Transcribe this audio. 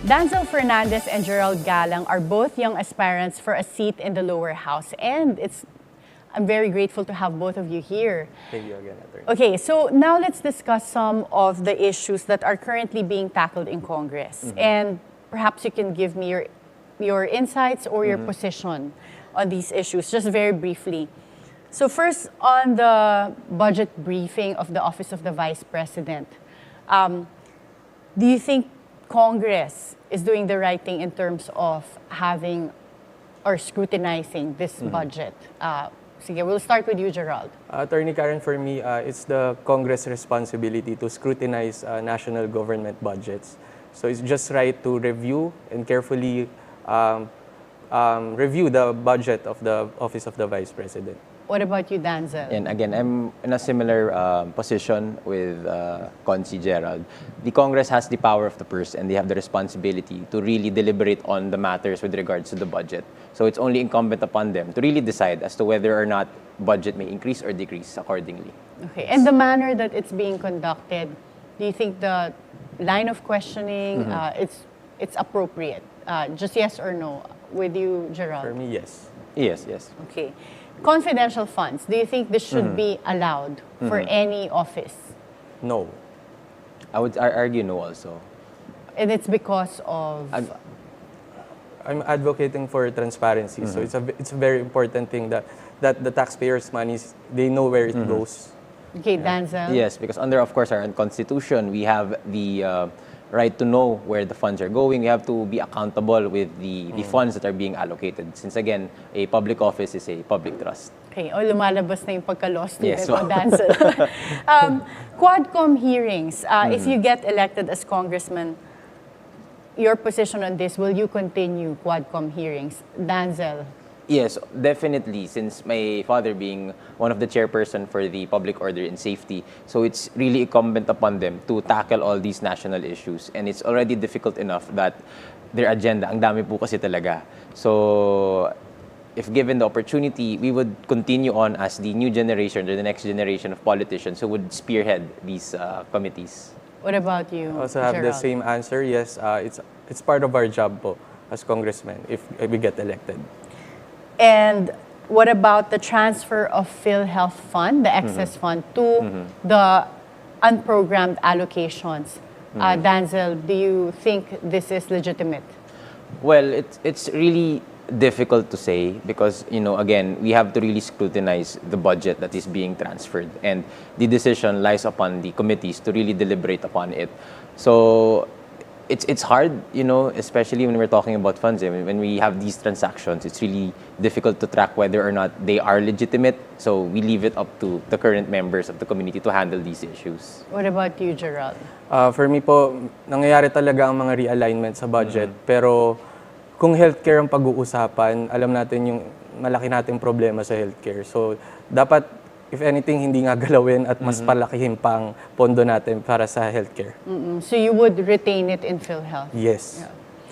Danzel Fernandez and Gerald Galang are both young aspirants for a seat in the lower house, and I'm very grateful to have both of you here. Thank you again, Atty. Okay, so now let's discuss some of the issues that are currently being tackled in Congress. And perhaps you can give me your insights or your position on these issues, just very briefly. So first, on the budget briefing of the Office of the Vice President, do you think Congress is doing the right thing in terms of having or scrutinizing this budget? Sige, we'll start with you, Gerald. Attorney Karen, for me, it's the Congress' responsibility to scrutinize national government budgets. So it's just right to review and carefully review the budget of the Office of the Vice President. What about you, Danzel? And again, I'm in a similar position with Consi Gerald. The Congress has the power of the purse and they have the responsibility to really deliberate on the matters with regards to the budget. So it's only incumbent upon them to really decide as to whether or not budget may increase or decrease accordingly. Okay, and the manner that it's being conducted, do you think the line of questioning, it's appropriate? Just yes or no? With you, Gerald? For me, yes. Yes, yes. Okay. Confidential funds, do you think this should be allowed for any office? No. I would argue no also. And it's because of... I'm advocating for transparency. So it's a very important thing that the taxpayers' money, they know where it goes. Okay, Danzel? Yes, because under, of course, our Constitution, we have the right to know where the funds are going. We have to be accountable with the funds that are being allocated. Since again, a public office is a public trust. Okay, o lumalabas na yung pagka-law student Yes, o Danzel. Quadcom hearings, if you get elected as congressman, your position on this, will you continue Quadcom hearings? Danzel? Yes, definitely. Since my father being one of the chairperson for the public order and safety, so it's really incumbent upon them to tackle all these national issues. And it's already difficult enough that their agenda, ang dami po kasi talaga. So, if given the opportunity, we would continue on as the new generation or the next generation of politicians who would spearhead these committees. What about you, I also have the Gerald? same answer. Yes, it's part of our job po as congressmen if we get elected. And what about the transfer of PhilHealth fund, the excess fund, to the unprogrammed allocations? Danzel, do you think this is legitimate? Well, it's really difficult to say because, you know, again, we have to really scrutinize the budget that is being transferred and the decision lies upon the committees to really deliberate upon it. So it's hard, you know, especially when we're talking about funds. When we have these transactions, it's really difficult to track whether or not they are legitimate. So we leave it up to the current members of the community to handle these issues. What about you, Gerald? For me po, nangyayari talaga ang mga realignment sa budget. Pero kung healthcare ang pag-uusapan, alam natin yung malaki nating problema sa healthcare. So dapat, if anything, hindi nga galawin at mas palakihin pang pondo natin para sa healthcare. So you would retain it in PhilHealth? Yes. Yeah.